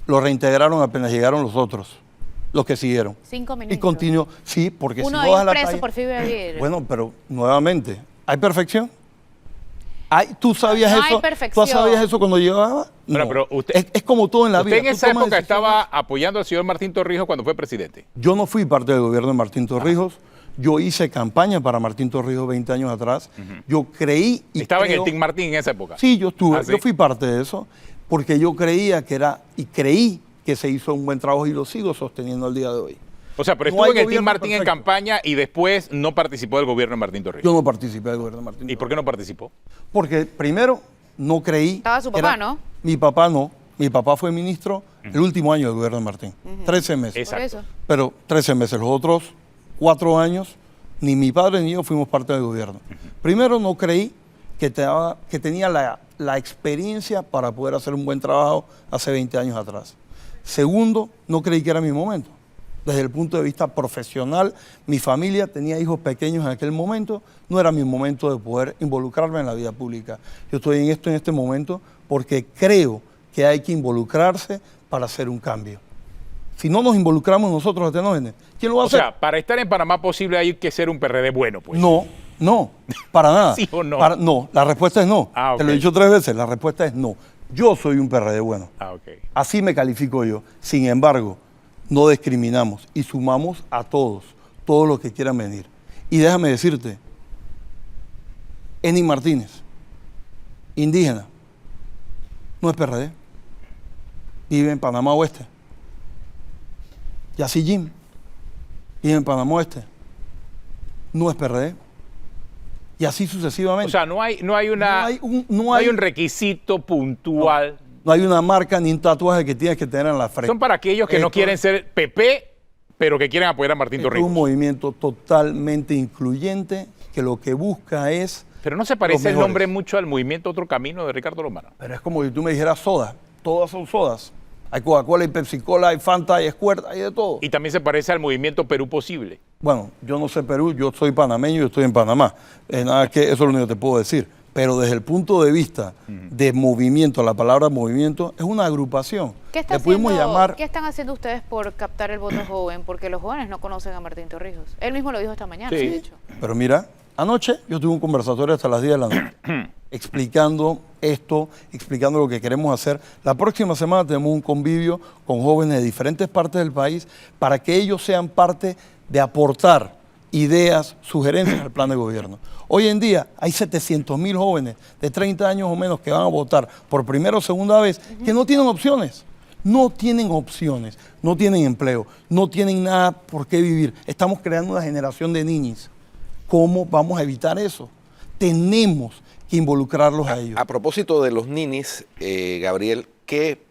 Lo reintegraron apenas llegaron los otros, los que siguieron. 5 ministros. Y continuó, sí, porque uno si de no vas a ellos la preso calle, por fibra ayer. Bueno, pero nuevamente, ¿hay perfección? ¿Tú sabías no eso? Hay perfección. ¿Tú sabías eso cuando llegaba? No. Pero usted, es como todo en la vida. ¿Usted en esa época estaba apoyando al señor Martín Torrijos cuando fue presidente? Yo no fui parte del gobierno de Martín Torrijos. Yo hice campaña para Martín Torrijos 20 años atrás. Yo creí y ¿Estaba en el Team Martín en esa época? Sí, yo estuve. ¿Sí? Yo fui parte de eso porque yo creía que era, y creí que se hizo un buen trabajo y lo sigo sosteniendo al día de hoy. O sea, pero No estuvo hay en el Team gobierno Martín perfecto. en campaña y después no participó del gobierno de Martín Torrijos. Yo no participé del gobierno de Martín ¿Y Torrijos. por qué no participó? Porque primero no creí. Estaba su que papá, ¿no? Mi papá no. Mi papá fue ministro el último año del gobierno de Martín. 13 meses. Exacto. Por eso. Pero 13 meses. Los otros 4 años, ni mi padre ni yo fuimos parte del gobierno. Primero no creí que tenía la experiencia para poder hacer un buen trabajo hace 20 años atrás. Segundo, no creí que era mi momento. Desde el punto de vista profesional, mi familia tenía hijos pequeños en aquel momento, no era mi momento de poder involucrarme en la vida pública. Yo estoy en esto en este momento porque creo que hay que involucrarse para hacer un cambio. Si no nos involucramos nosotros, ¿quién lo va a hacer? O sea, para estar en Panamá posible hay que ser un PRD bueno, pues. No, para nada. ¿Sí o no? No, la respuesta es no. Ah, ok. Te lo he dicho 3 veces, la respuesta es no. Yo soy un PRD bueno. Ah, ok. Así me califico yo. Sin embargo, no discriminamos y sumamos a todos los que quieran venir. Y déjame decirte, Eni Martínez, indígena, no es PRD, vive en Panamá Oeste. Yací Jim, vive en Panamá Oeste, no es PRD. Y así sucesivamente. O sea, no hay un requisito puntual. No hay una marca ni un tatuaje que tienes que tener en la frente. Son para aquellos que no quieren ser PP, pero que quieren apoyar a Martín Esto es Torrijos. un movimiento totalmente incluyente que lo que busca es... Pero no se parece el mejores. nombre mucho al movimiento Otro Camino de Ricardo Lomana. Pero es como si tú me dijeras soda. Todas son sodas. Hay Coca-Cola, hay Pepsi-Cola, hay Fanta, hay Squirt, hay de todo. Y también se parece al movimiento Perú Posible. Bueno, yo no sé Perú, yo soy panameño y yo estoy en Panamá. Nada que eso es lo único que te puedo decir. Pero desde el punto de vista de movimiento, la palabra movimiento es una agrupación. ¿Qué están haciendo ustedes por captar el voto joven? Porque los jóvenes no conocen a Martín Torrijos. Él mismo lo dijo esta mañana, Sí. de hecho. Pero mira, anoche yo tuve un conversatorio hasta las 10 de la noche explicando esto, explicando lo que queremos hacer. La próxima semana tenemos un convivio con jóvenes de diferentes partes del país para que ellos sean parte de aportar ideas, sugerencias al plan de gobierno. Hoy en día hay 700,000 jóvenes de 30 años o menos que van a votar por primera o segunda vez que no tienen opciones. No tienen opciones, no tienen empleo, no tienen nada por qué vivir. Estamos creando una generación de niños. ¿Cómo vamos a evitar eso? Tenemos que involucrarlos a ellos. A propósito de los ninis, Gabriel, ¿qué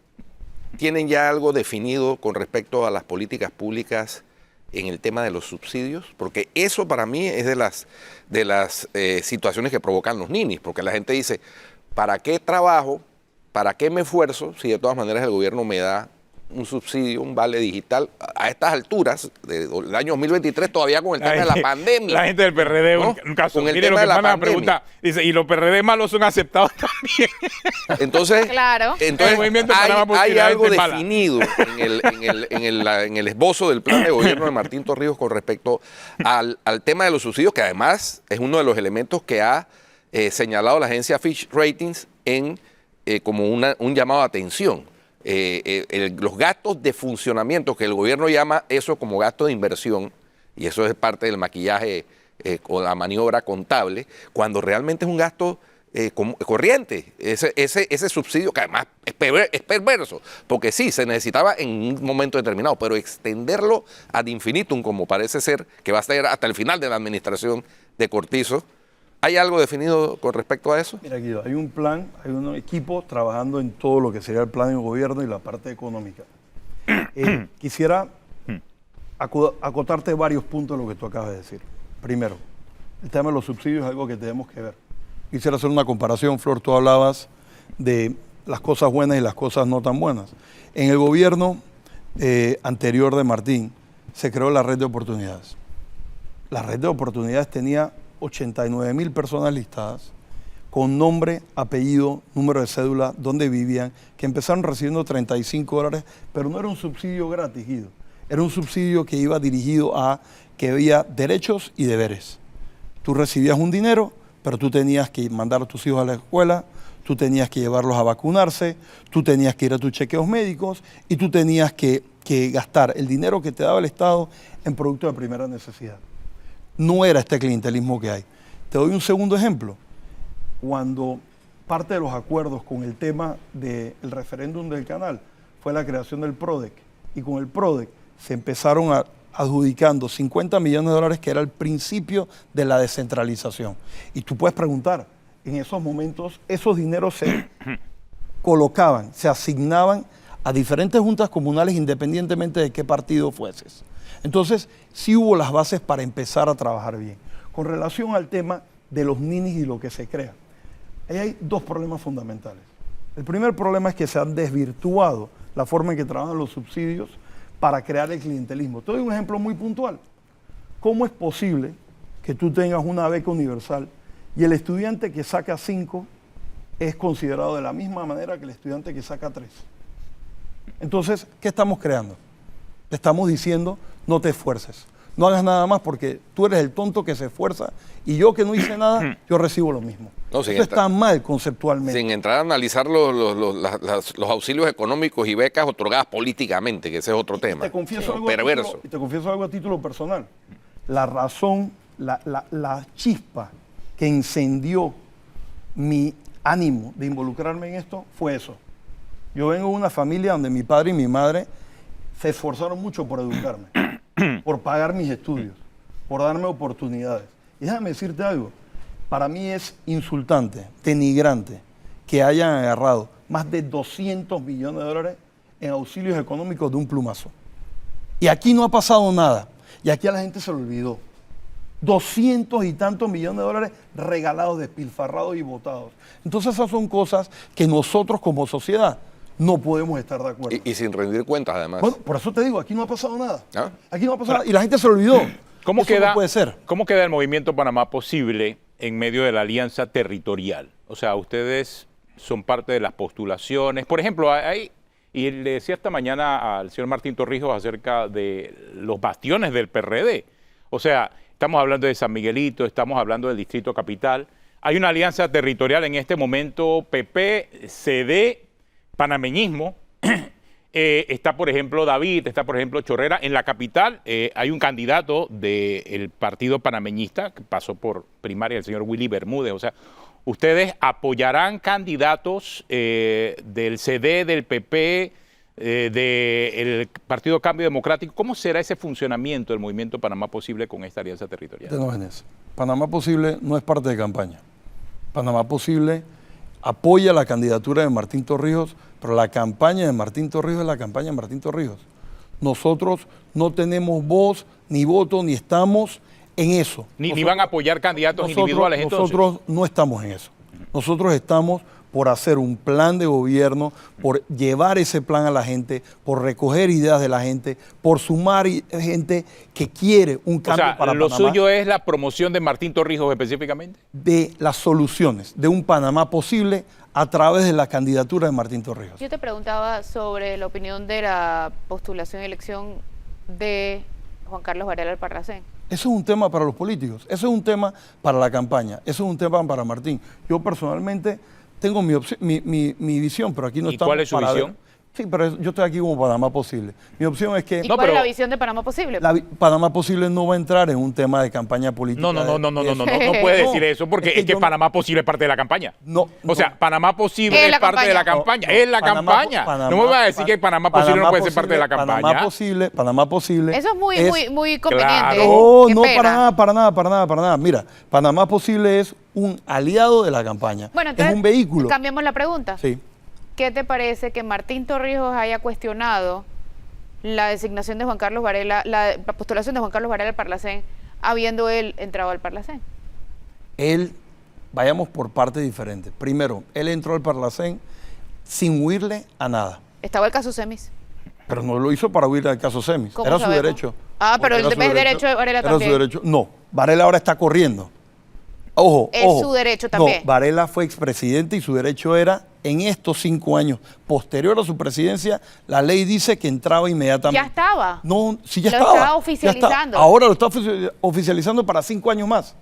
tienen ya algo definido con respecto a las políticas públicas en el tema de los subsidios? Porque eso para mí es de las situaciones que provocan los ninis, porque la gente dice, ¿para qué trabajo? ¿Para qué me esfuerzo si de todas maneras el gobierno me da un subsidio, un vale digital a estas alturas del año 2023 todavía con el tema de la pandemia? La gente del PRD, ¿no? un caso. Con el Mire, tema lo de que la manda la pandemia. pregunta, dice, y los PRD malos son aceptados también. Entonces, Claro. El movimiento Panamá por hay la algo gente mala. definido en el esbozo del plan de gobierno de Martín Torrijos con respecto al tema de los subsidios, que además es uno de los elementos que ha señalado la agencia Fitch Ratings como un llamado de atención. Los gastos de funcionamiento, que el gobierno llama eso como gasto de inversión, y eso es parte del maquillaje o la maniobra contable, cuando realmente es un gasto corriente, ese subsidio, que además es perverso, porque sí, se necesitaba en un momento determinado, pero extenderlo ad infinitum, como parece ser, que va a ser hasta el final de la administración de Cortizo. ¿Hay algo definido con respecto a eso? Mira, Guido, hay un plan, hay un equipo trabajando en todo lo que sería el plan de gobierno y la parte económica. Quisiera acotarte varios puntos de lo que tú acabas de decir. Primero, el tema de los subsidios es algo que tenemos que ver. Quisiera hacer una comparación, Flor, tú hablabas de las cosas buenas y las cosas no tan buenas. En el gobierno anterior de Martín se creó la red de oportunidades. La red de oportunidades tenía 89,000 personas listadas con nombre, apellido, número de cédula, dónde vivían, que empezaron recibiendo $35, pero no era un subsidio gratis, Guido. Era un subsidio que iba dirigido a que había derechos y deberes. Tú recibías un dinero, pero tú tenías que mandar a tus hijos a la escuela, tú tenías que llevarlos a vacunarse, tú tenías que ir a tus chequeos médicos y tú tenías que gastar el dinero que te daba el Estado en productos de primera necesidad. No era este clientelismo que hay. Te doy un segundo ejemplo. Cuando parte de los acuerdos con el tema del referéndum del canal fue la creación del PRODEC, y con el PRODEC se empezaron adjudicando $50 millones, que era el principio de la descentralización. Y tú puedes preguntar, en esos momentos esos dineros se colocaban, se asignaban a diferentes juntas comunales independientemente de qué partido fueses. Entonces, sí hubo las bases para empezar a trabajar bien. Con relación al tema de los ninis y lo que se crea, ahí hay dos problemas fundamentales. El primer problema es que se han desvirtuado la forma en que trabajan los subsidios para crear el clientelismo. Te doy un ejemplo muy puntual. ¿Cómo es posible que tú tengas una beca universal y el estudiante que saca 5 es considerado de la misma manera que el estudiante que saca 3? Entonces, ¿qué estamos creando? Te estamos diciendo, no te esfuerces, no hagas nada más porque tú eres el tonto que se esfuerza y yo que no hice nada, yo recibo lo mismo. No, eso está mal conceptualmente. Sin entrar a analizar los auxilios económicos y becas otorgadas políticamente, que ese es otro tema. Te confieso algo perverso. Y te confieso algo a título personal. La razón, la chispa que encendió mi ánimo de involucrarme en esto fue eso. Yo vengo de una familia donde mi padre y mi madre se esforzaron mucho por educarme, por pagar mis estudios, por darme oportunidades. Y déjame decirte algo, para mí es insultante, denigrante, que hayan agarrado más de $200 millones en auxilios económicos de un plumazo. Y aquí no ha pasado nada, y aquí a la gente se lo olvidó. 200 y tantos millones de dólares regalados, despilfarrados y botados. Entonces esas son cosas que nosotros como sociedad no podemos estar de acuerdo. Y sin rendir cuentas, además. Bueno, por eso te digo, aquí no ha pasado nada. ¿Ah? Aquí no ha pasado nada. Y la gente se lo olvidó. ¿Cómo queda, no puede ser? ¿Cómo queda el Movimiento Panamá Posible en medio de la alianza territorial? O sea, ustedes son parte de las postulaciones. Por ejemplo, y le decía esta mañana al señor Martín Torrijos acerca de los bastiones del PRD. O sea, estamos hablando de San Miguelito, estamos hablando del Distrito Capital. Hay una alianza territorial en este momento, PP, CD, panameñismo. Está, por ejemplo, David, está, por ejemplo, Chorrera. En la capital hay un candidato del partido panameñista que pasó por primaria, el señor Willy Bermúdez. O sea, ¿ustedes apoyarán candidatos del CD, del PP, del Partido Cambio Democrático? ¿Cómo será ese funcionamiento del Movimiento Panamá Posible con esta alianza territorial? Panamá Posible no es parte de campaña. Panamá Posible apoya la candidatura de Martín Torrijos, pero la campaña de Martín Torrijos es la campaña de Martín Torrijos. Nosotros no tenemos voz, ni voto, ni estamos en eso. Ni van a apoyar candidatos individuales entonces. Nosotros no estamos en eso. Nosotros estamos por hacer un plan de gobierno, por llevar ese plan a la gente, por recoger ideas de la gente, por sumar gente que quiere un cambio para Panamá. ¿Lo suyo es la promoción de Martín Torrijos específicamente? De las soluciones, de un Panamá posible a través de la candidatura de Martín Torrijos. Yo te preguntaba sobre la opinión de la postulación y elección de Juan Carlos Varela Albarracén. Eso es un tema para los políticos, eso es un tema para la campaña, eso es un tema para Martín. Yo personalmente tengo mi visión, pero aquí no estamos. ¿Y cuál es su visión? Sí, pero yo estoy aquí como Panamá Posible. Mi opción es que... ¿Y cuál es la visión de Panamá Posible? Panamá Posible no va a entrar en un tema de campaña política. No puede decir eso, porque es que Panamá Posible es parte de la campaña. O sea, Panamá Posible es parte de la campaña. Es la campaña. No me vas a decir que Panamá Posible no puede ser parte de la campaña. Panamá Posible. Eso es muy conveniente. Claro. No, para nada. Mira, Panamá Posible es un aliado de la campaña. Bueno, entonces, es un vehículo. Cambiamos la pregunta. Sí. ¿Qué te parece que Martín Torrijos haya cuestionado la designación de Juan Carlos Varela, la postulación de Juan Carlos Varela al Parlacén, habiendo él entrado al Parlacén? Vayamos por partes diferentes. Primero, él entró al Parlacén sin huirle a nada. Estaba el caso Semis. Pero no lo hizo para huir al caso Semis. ¿Cómo Era su sabemos? derecho. Ah, pero el derecho de Varela también. Era su derecho. No, Varela ahora está corriendo. Ojo, Es su derecho también. No, Varela fue expresidente y su derecho era, en estos 5 años, posterior a su presidencia, la ley dice que entraba inmediatamente. Ya estaba. No, sí, ya Lo estaba. estaba ya oficializando. está. Ahora lo está oficializando para 5 años más.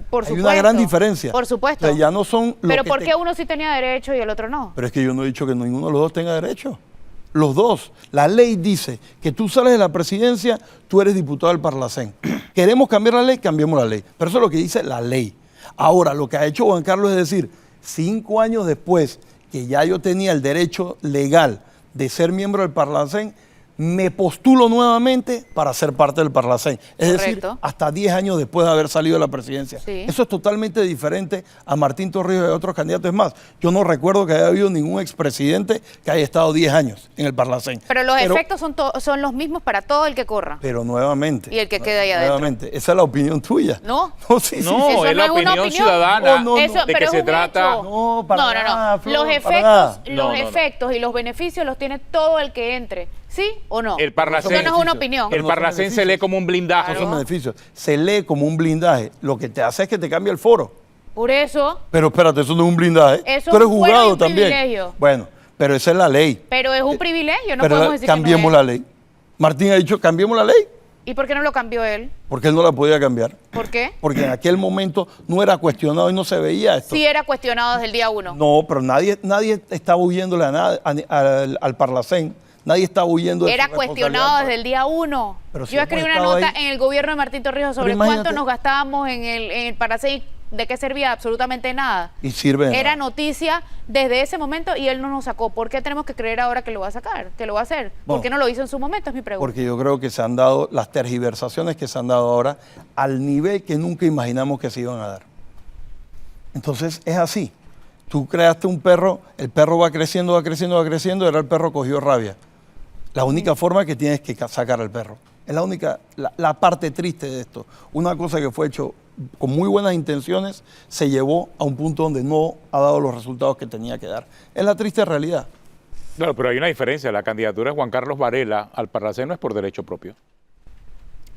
Por Hay supuesto. una gran diferencia. Por supuesto. O sea, ya no son lo Pero que ¿por qué uno sí tenía derecho y el otro no? Pero es que yo no he dicho que ninguno de los dos tenga derecho. Los dos. La ley dice que tú sales de la presidencia, tú eres diputado del Parlacén. ¿Queremos cambiar la ley? Cambiemos la ley. Pero eso es lo que dice la ley. Ahora, lo que ha hecho Juan Carlos es decir, 5 años después que ya yo tenía el derecho legal de ser miembro del Parlacén, me postulo nuevamente para ser parte del Parlacén. Es decir, Correcto. hasta 10 años después de haber salido de la presidencia. Sí. Eso es totalmente diferente a Martín Torrijos y a otros candidatos. Es más, yo no recuerdo que haya habido ningún expresidente que haya estado 10 años en el Parlacén. Pero los efectos son los mismos para todo el que corra. Pero nuevamente. Y el que quede ahí adentro. Nuevamente, esa es la opinión tuya. ¿No? No, sí, sí, No, sí. Eso es no la es una opinión opinión. ciudadana No, Eso, de pero que es se un trata. hecho. No, para nada, Flor, Los para efectos, nada. los efectos y los beneficios los tiene todo el que entre. ¿Sí o no? El Parlacén, Eso no es una opinión. el No son Parlacén se lee beneficios. como un blindaje. No son beneficios. Se lee como un blindaje. Lo que te hace es que te cambia el foro. Por eso, Pero espérate, eso no es un blindaje. Eso Tú eres es un juzgado bueno y también. privilegio. Bueno, pero esa es la ley. pero es un privilegio, no Pero podemos decir cambiemos que no la es. ley. Martín ha dicho, cambiemos la ley. ¿Y por qué no lo cambió él? Porque él no la podía cambiar. ¿Por qué? Porque en aquel momento no era cuestionado y no se veía esto. Sí era cuestionado desde el día 1. No, pero nadie estaba huyéndole a nada, al Parlacén. Nadie estaba huyendo de Era su cuestionado responsabilidad. desde el día 1. Pero si Yo hemos escribí una estado nota ahí. en el gobierno de Martín Torrijos sobre Pero imagínate. cuánto nos gastábamos en el Parlacén, de qué servía absolutamente nada. Y sirve de Era nada. noticia desde ese momento y él no nos sacó. ¿Por qué tenemos que creer ahora que lo va a sacar, que lo va a hacer? ¿Por Bueno, qué no lo hizo en su momento? Es mi pregunta. Porque yo creo que se han dado las tergiversaciones que se han dado ahora al nivel que nunca imaginamos que se iban a dar. Entonces es así. Tú creaste un perro, el perro va creciendo, va creciendo, va creciendo, y ahora el perro cogió rabia. La única forma que tienes que sacar al perro. Es la única, la parte triste de esto. Una cosa que fue hecho con muy buenas intenciones se llevó a un punto donde no ha dado los resultados que tenía que dar. Es la triste realidad. Claro, pero hay una diferencia. La candidatura de Juan Carlos Varela al Parlacén no es por derecho propio.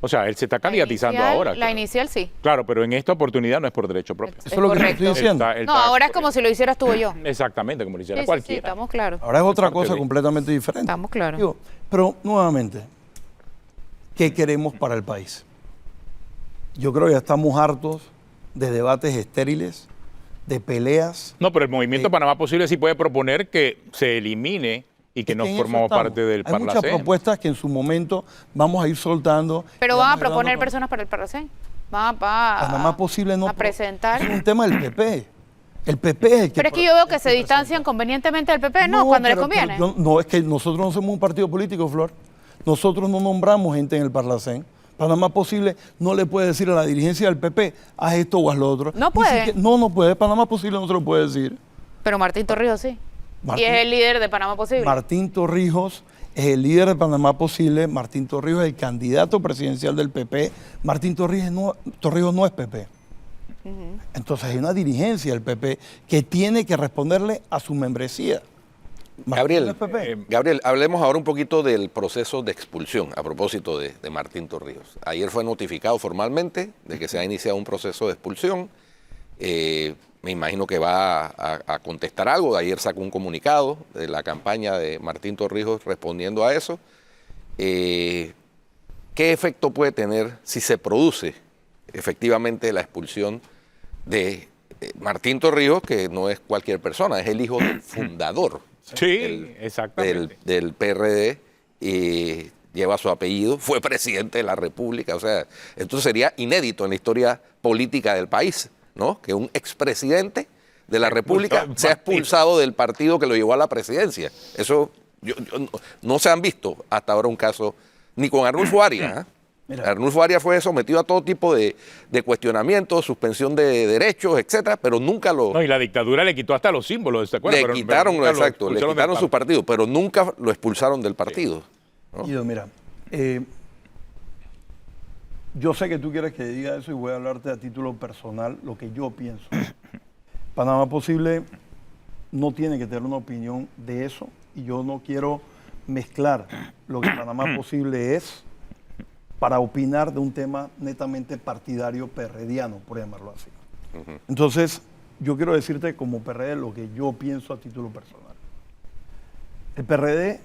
O sea, él se está candidatizando ahora. La claro. inicial sí. Claro, pero en esta oportunidad no es por derecho propio. Eso es lo que te correcto. estoy diciendo. Él No, está ahora es por- como si lo hicieras tú o yo. Exactamente, como lo hiciera Sí, sí, sí, cualquiera. estamos claros. Ahora es otra Parte cosa de- completamente diferente. Estamos claros. Digo, pero nuevamente, ¿qué queremos para el país? Yo creo que ya estamos hartos de debates estériles, de peleas. No, pero el Movimiento Panamá Posible sí puede proponer que se elimine y que Es no en eso formamos estamos. parte del Hay muchas Parlacén. propuestas que en su momento vamos a ir soltando. Pero y van a vamos ir dando proponer con- personas para el Parlacén. Van Panamá Posible no. a presentar. Es un tema del PP. El PP es el que. Pero es que yo veo que se distancian convenientemente del PP, ¿no? Cuando les pero- conviene. pero no, es que nosotros no somos un partido político, Flor. Nosotros no nombramos gente en el Parlacén. Panamá Posible no le puede decir a la dirigencia del PP, haz esto o haz lo otro. No Ni puede. siquiera- no puede. Panamá Posible no se lo puede decir. Pero Martín Torrijos sí. Martín- Y es el líder de Panamá Posible. Martín Torrijos es el líder de Panamá Posible. Martín Torrijos es el candidato presidencial del PP. Martín Torrijos no es PP. Entonces hay una dirigencia del PP que tiene que responderle a su membresía. Martín Gabriel, no es PP. Gabriel, hablemos ahora un poquito del proceso de expulsión a propósito de Martín Torrijos. Ayer fue notificado formalmente de que se ha iniciado un proceso de expulsión. Me imagino que va a contestar algo. Ayer sacó un comunicado de la campaña de Martín Torrijos respondiendo a eso. ¿Qué efecto puede tener si se produce efectivamente la expulsión de Martín Torrijos, que no es cualquier persona, es el hijo del fundador Sí, exactamente. del PRD, y lleva su apellido, fue presidente de la República, o sea, esto sería inédito en la historia política del país, ¿no? Que un expresidente de la República sea expulsado del partido que lo llevó a la presidencia. Eso no se han visto hasta ahora un caso, ni con Arnulfo Arias, ¿eh? Mira. Arnulfo Arias fue sometido a todo tipo de cuestionamientos, suspensión de derechos, etcétera, pero nunca lo... No, y la dictadura le quitó hata los símbolos, ¿se acuerdan? Le quitaron, nunca lo exacto, le expulsaron del quitaron su partido. partido, pero nunca lo expulsaron del partido. ¿no? Guido, mira, Yo sé que tú quieres que diga eso y voy a hablarte a título personal lo que yo pienso. Panamá Posible no tiene que tener una opinión de eso y yo no quiero mezclar lo que Panamá Posible es para opinar de un tema netamente partidario perrediano, por llamarlo así. Entonces, yo quiero decirte como PRD lo que yo pienso a título personal. El PRD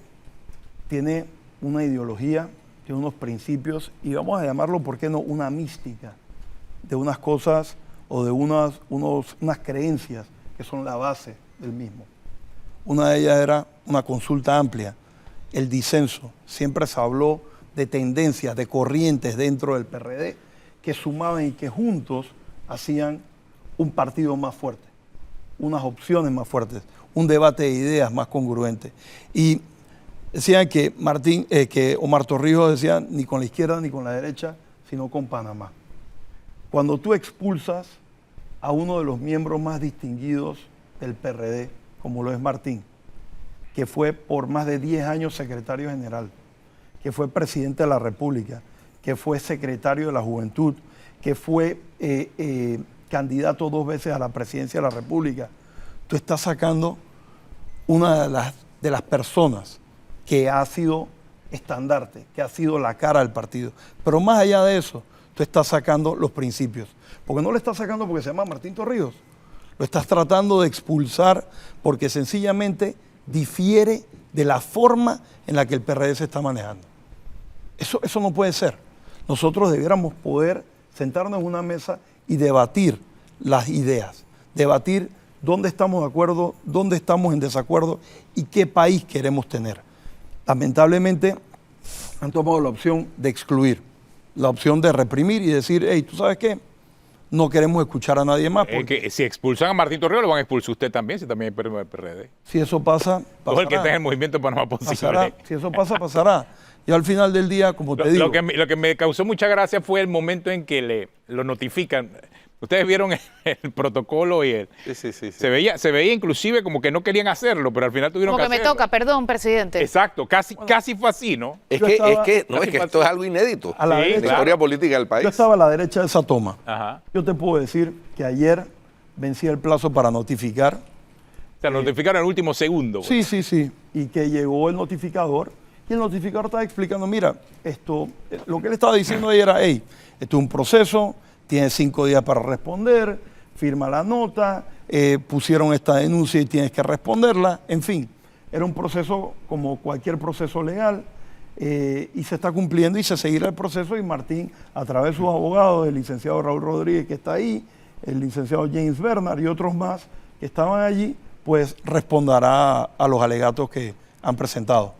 tiene una ideología, tiene unos principios y vamos a llamarlo, ¿por qué no?, una mística de unas cosas o de unas creencias que son la base del mismo. Una de ellas era una consulta amplia, el disenso. Siempre se habló de tendencias, de corrientes dentro del PRD que sumaban y que juntos hacían un partido más fuerte, unas opciones más fuertes, un debate de ideas más congruente. Y decían que Omar Torrijos decía ni con la izquierda ni con la derecha, sino con Panamá. Cuando tú expulsas a uno de los miembros más distinguidos del PRD, como lo es Martín, que fue por más de 10 años secretario general, que fue presidente de la República, que fue secretario de la Juventud, que fue candidato 2 veces a la presidencia de la República, tú estás sacando una de las personas que ha sido estandarte, que ha sido la cara del partido. Pero más allá de eso, tú estás sacando los principios. Porque no lo estás sacando porque se llama Martín Torrijos. Lo estás tratando de expulsar porque sencillamente difiere de la forma en la que el PRD se está manejando. Eso no puede ser. Nosotros debiéramos poder sentarnos en una mesa y debatir las ideas, debatir dónde estamos de acuerdo, dónde estamos en desacuerdo y qué país queremos tener. Lamentablemente han tomado la opción de excluir, la opción de reprimir y decir, hey, ¿tú sabes qué? No queremos escuchar a nadie más. Porque si expulsan a Martín Torrijos, lo van a expulsar usted también, si también es del PRD. Si eso pasa, pasará. O el que está en el movimiento Panamá Posible. Pasará. Si eso pasa, pasará. Y al final del día, como te digo... Lo que me causó mucha gracia fue el momento en que lo notifican. Ustedes vieron el protocolo y Sí. Se veía inclusive como que no querían hacerlo, pero al final tuvieron como que hacerlo. Me toca, perdón, presidente. Exacto, casi fue así, ¿no? Es que esto es algo inédito a la en la historia política del país. Yo estaba a la derecha de esa toma. Ajá. Yo te puedo decir que ayer vencía el plazo para notificar. O sea, notificaron en el último segundo. Sí. Y que llegó el notificador y el notificador estaba explicando, mira, lo que él estaba diciendo ayer era, hey, esto es un proceso, tienes 5 días para responder, firma la nota, pusieron esta denuncia y tienes que responderla, en fin, era un proceso como cualquier proceso legal y se está cumpliendo y se seguirá el proceso y Martín, a través de sus abogados, el licenciado Raúl Rodríguez que está ahí, el licenciado James Bernard y otros más que estaban allí, pues responderá a los alegatos que han presentado.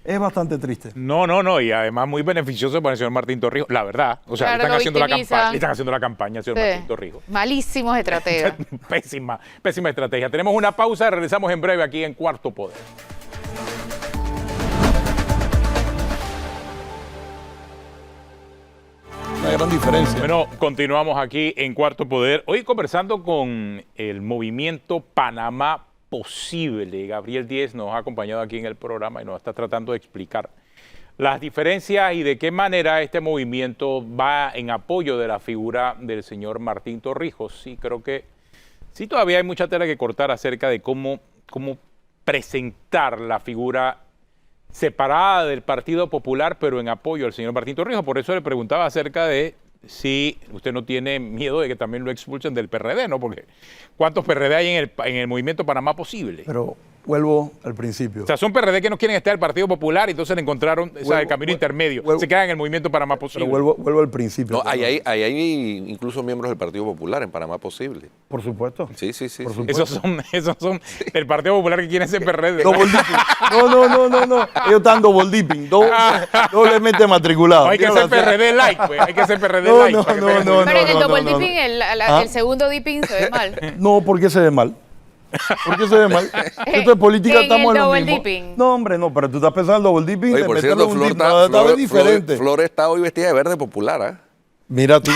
Es bastante triste. No, y además muy beneficioso para el señor Martín Torrijos, la verdad. O sea, claro, le están haciendo la campaña al señor Martín Torrijos. Malísimos estrategas. Pésima estrategia. Tenemos una pausa, regresamos en breve aquí en Cuarto Poder. Una gran diferencia. Bueno, continuamos aquí en Cuarto Poder. Hoy conversando con el movimiento Panamá Posible. Gabriel Díez nos ha acompañado aquí en el programa y nos está tratando de explicar las diferencias y de qué manera este movimiento va en apoyo de la figura del señor Martín Torrijos. Sí, creo que sí todavía hay mucha tela que cortar acerca de cómo presentar la figura separada del Partido Popular, pero en apoyo al señor Martín Torrijos. Por eso le preguntaba acerca de si usted no tiene miedo de que también lo expulsen del PRD, ¿no? Porque ¿cuántos PRD hay en el movimiento Panamá Posible? Pero vuelvo al principio. O sea, son PRD que no quieren estar en el Partido Popular y entonces le encontraron el camino intermedio. Se quedan en el movimiento Panamá Posible. Pero vuelvo al principio. No, hay incluso miembros del Partido Popular en Panamá Posible. Por supuesto. Sí. Por supuesto. Esos son del Partido Popular que quieren ser PRD. Double dipping. No. Ellos están double dipping. Doblemente matriculados. No, hay que ser PRD light, pues. Hay que ser PRD light. No. Pero en el double dipping, el segundo dipping se ve mal. No, ¿por qué se ve mal? ¿Por qué se ve mal? Esto de política estamos en lo mismo. Dipping. No, hombre, no, pero tú estás pensando en el double dipping. Oye, por cierto, Flor está diferente. hoy vestida de verde popular, ¿eh? Mira tú.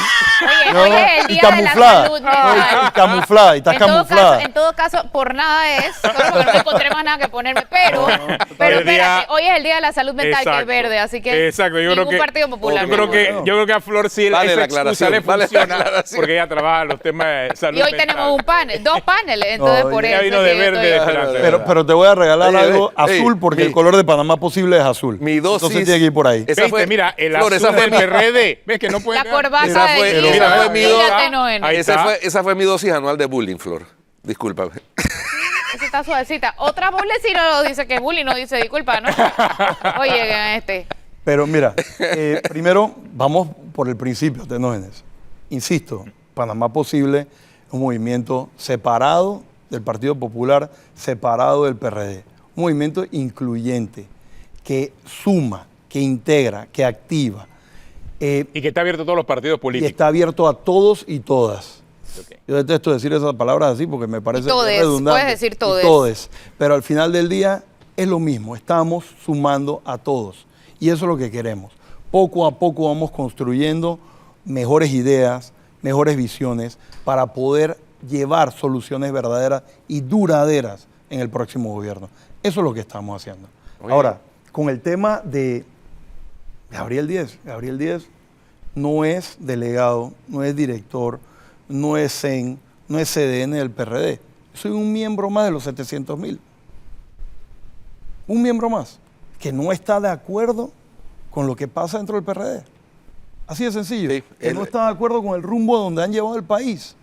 Hoy es el día de la salud mental. Y camuflada, y estás camuflada. En todo caso, por nada es, solo porque no encontré más nada que ponerme, pero espérate, hoy es el día de la salud mental, que es verde, así que exacto, yo ningún creo que, Partido Popular. yo creo que a Flor sí Vale esa la excusa aclaración, le vale la funciona, aclaración. porque ella trabaja en los temas de salud Y hoy mental. tenemos un panel, 2 paneles, entonces por Ella eso. vino de es que yo verde de estoy- Esperanza. Pero te voy a regalar Oye, algo ey, azul porque mi- el color de Panamá posible es azul. Mi dosis- Entonces tiene que ir por ahí. Esa ¿Viste? fue- Mira, el Flor, esa azul fue del mi- PRD. ¿Ves que no puede La ganar? corbata Esa de fue- Guido esa fue mi y dos- la tenógeno. Ahí está. Esa fue mi dosis anual de bullying, Flor. Discúlpame. Esa está suavecita. Otra bullying si no dice que es bullying, no dice disculpa, ¿no? Oye, Pero mira, primero vamos por el principio, Tenógenes. Insisto, Panamá Posible es un movimiento separado del Partido Popular, separado del PRD. Un movimiento incluyente, que suma, que integra, que activa. Y que está abierto a todos los partidos Y políticos. está abierto a todos y todas. Ok. Yo detesto decir esas palabras así porque me parece Y todes, que es redundante. puedes decir Y todes. todes. Pero al final del día es lo mismo, estamos sumando a todos. Y eso es lo que queremos. Poco a poco vamos construyendo mejores ideas, mejores visiones para poder llevar soluciones verdaderas y duraderas en el próximo gobierno. Eso es lo que estamos haciendo. Oye. Ahora, con el tema de Gabriel Díez no es delegado, no es director, no es CEN, no es CDN del PRD. Soy un miembro más de los 700.000. Un miembro más que no está de acuerdo con lo que pasa dentro del PRD. Así de sencillo. Sí, que no está de acuerdo con el rumbo donde han llevado el país.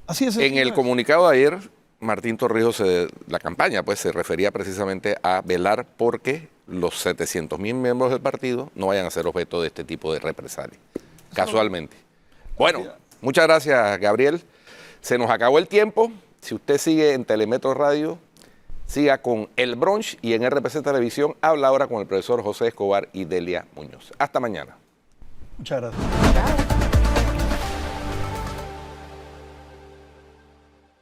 Así de sencillo. En el comunicado de ayer, Martín Torrijos, la campaña, pues se refería precisamente a velar porque los 700.000 miembros del partido no vayan a ser objeto de este tipo de represalias, casualmente. Bueno, muchas gracias, Gabriel. Se nos acabó el tiempo. Si usted sigue en Telemetro Radio, siga con El Brunch y en RPC Televisión habla ahora con el profesor José Escobar y Delia Muñoz. Hasta mañana. Muchas gracias. Chao.